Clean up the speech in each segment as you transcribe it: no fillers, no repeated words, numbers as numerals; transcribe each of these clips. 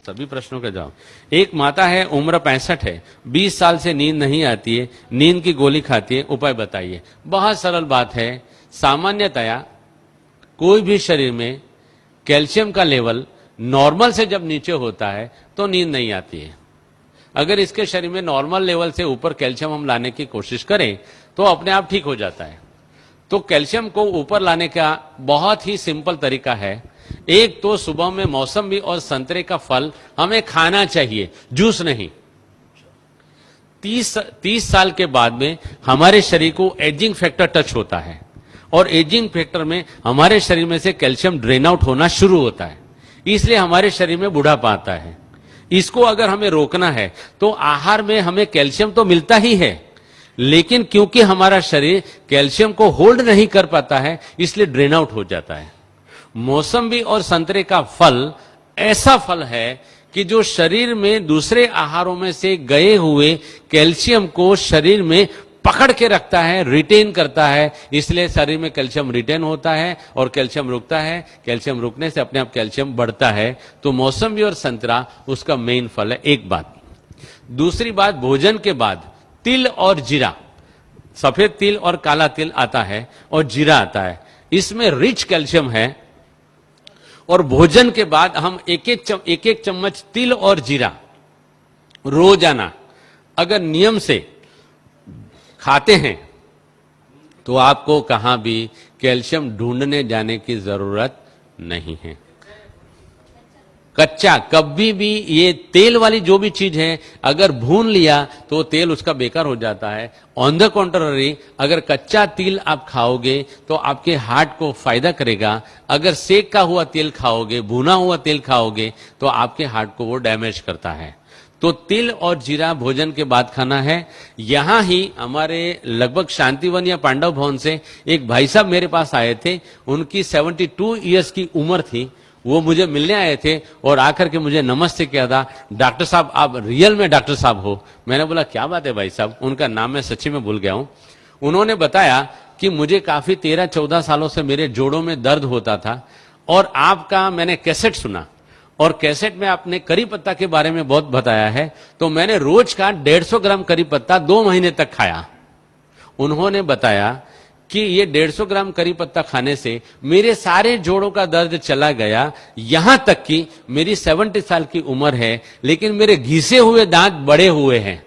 सभी प्रश्नों का जवाब। एक माता है, उम्र 65 है, 20 साल से नींद नहीं आती है, नींद की गोली खाती है, उपाय बताइए। बहुत सरल बात है। सामान्यतया कोई भी शरीर में कैल्शियम का लेवल नॉर्मल से जब नीचे होता है तो नींद नहीं आती है। अगर इसके शरीर में नॉर्मल लेवल से ऊपर कैल्शियम हम लाने की कोशिश करें तो अपने आप ठीक हो जाता है। तो कैल्शियम को ऊपर लाने का बहुत ही सिंपल तरीका है। एक तो सुबह में मौसमी और संतरे का फल हमें खाना चाहिए, जूस नहीं। 30 साल के बाद में हमारे शरीर को एजिंग फैक्टर टच होता है और एजिंग फैक्टर में हमारे शरीर में से कैल्शियम ड्रेन आउट होना शुरू होता है, इसलिए हमारे शरीर में बुढ़ापा आता है। इसको अगर हमें रोकना है तो आहार में हमें कैल्शियम तो मिलता ही है, लेकिन क्योंकि हमारा शरीर कैल्शियम को होल्ड नहीं कर पाता है इसलिए ड्रेन आउट हो जाता है। मौसम्बी और संतरे का फल ऐसा फल है कि जो शरीर में दूसरे आहारों में से गए हुए कैल्शियम को शरीर में पकड़ के रखता है, रिटेन करता है, इसलिए शरीर में कैल्शियम रिटेन होता है और कैल्शियम रुकता है। कैल्शियम रुकने से अपने आप कैल्शियम बढ़ता है। तो मौसम्बी और संतरा उसका मेन फल है। एक बात। दूसरी बात, भोजन के बाद तिल और जीरा, सफेद तिल और काला तिल आता है और जीरा आता है, इसमें रिच कैल्शियम है। और भोजन के बाद हम एक एक चम्मच तिल और जीरा रोजाना अगर नियम से खाते हैं तो आपको कहां भी कैल्शियम ढूंढने जाने की जरूरत नहीं है। कच्चा कभी भी, ये तेल वाली जो भी चीज है अगर भून लिया तो तेल उसका बेकार हो जाता है। ऑन द कॉन्ट्ररी, अगर कच्चा तिल आप खाओगे तो आपके हार्ट को फायदा करेगा। अगर सेका हुआ तेल खाओगे, भुना हुआ तेल खाओगे तो आपके हार्ट को वो डैमेज करता है। तो तिल और जीरा भोजन के बाद खाना है। यहां ही हमारे लगभग शांतिवन या पांडव भवन से एक भाई साहब मेरे पास आए थे, उनकी 72 ईयर्स की उम्र थी। वो मुझे मिलने आए थे और आकर के मुझे नमस्ते किया था, डॉक्टर साहब आप रियल में डॉक्टर साहब हो। मैंने बोला क्या बात है भाई साहब, उनका नाम मैं सच्ची में भूल गया हूं। उन्होंने बताया कि मुझे काफी 13-14 सालों से मेरे जोड़ों में दर्द होता था और आपका मैंने कैसेट सुना और कैसेट में आपने करी पत्ता के बारे में बहुत बताया है, तो मैंने रोज का 150 ग्राम करी पत्ता 2 महीने तक खाया। उन्होंने बताया कि ये 150 ग्राम करी पत्ता खाने से मेरे सारे जोड़ों का दर्द चला गया। यहां तक कि मेरी 70 साल की उम्र है लेकिन मेरे घिसे हुए दांत बड़े हुए हैं।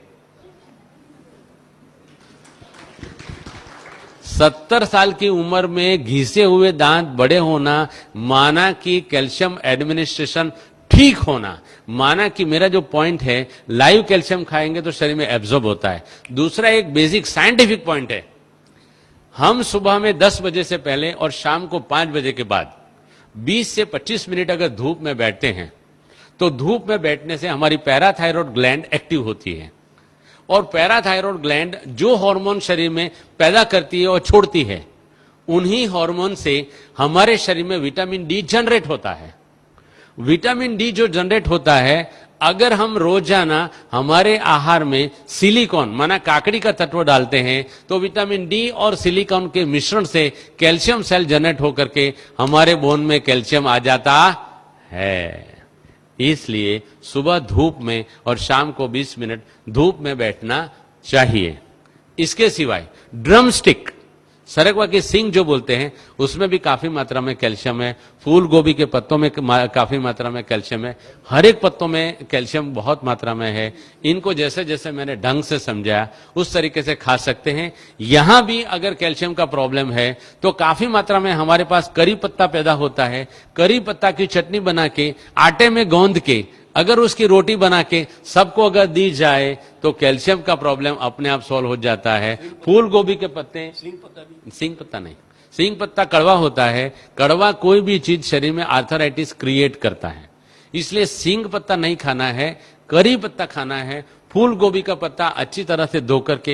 70 साल की उम्र में घिसे हुए दांत बड़े होना माना कि कैल्शियम एडमिनिस्ट्रेशन ठीक होना, माना कि मेरा जो पॉइंट है लाइव कैल्शियम खाएंगे तो शरीर में एब्जॉर्ब होता है। दूसरा एक बेसिक साइंटिफिक पॉइंट है, हम सुबह में 10 बजे से पहले और शाम को 5 बजे के बाद 20 से 25 मिनट अगर धूप में बैठते हैं तो धूप में बैठने से हमारी पैराथायरॉयड ग्लैंड एक्टिव होती है और पैराथायरॉयड ग्लैंड जो हार्मोन शरीर में पैदा करती है और छोड़ती है, उन्हीं हार्मोन से हमारे शरीर में विटामिन डी जनरेट होता है। विटामिन डी जो जनरेट होता है, अगर हम रोजाना हमारे आहार में सिलिकॉन माना काकड़ी का तत्व डालते हैं तो विटामिन डी और सिलिकॉन के मिश्रण से कैल्शियम सेल जनरेट होकर के हमारे बोन में कैल्शियम आ जाता है। इसलिए सुबह धूप में और शाम को 20 मिनट धूप में बैठना चाहिए। इसके सिवाय ड्रम स्टिक, सरगवा की सिंग जो बोलते हैं, उसमें भी काफी मात्रा में कैल्शियम है। फूल गोभी के पत्तों में काफी मात्रा में कैल्शियम है। हर एक पत्तों में कैल्शियम बहुत मात्रा में है। इनको जैसे जैसे मैंने ढंग से समझाया उस तरीके से खा सकते हैं। यहां भी अगर कैल्शियम का प्रॉब्लम है तो काफी मात्रा में हमारे पास करी पत्ता पैदा होता है। करी पत्ता की चटनी बना के आटे में गौंद के अगर उसकी रोटी बना के सबको अगर दी जाए तो कैल्शियम का प्रॉब्लम अपने आप सॉल्व हो जाता है। फूल गोभी के पत्ते, सिंग पत्ता नहीं, सिंग पत्ता कड़वा होता है। कड़वा कोई भी चीज शरीर में आर्थराइटिस क्रिएट करता है, इसलिए सिंग पत्ता नहीं खाना है, करी पत्ता खाना है। फूल गोभी का पत्ता अच्छी तरह से धो करके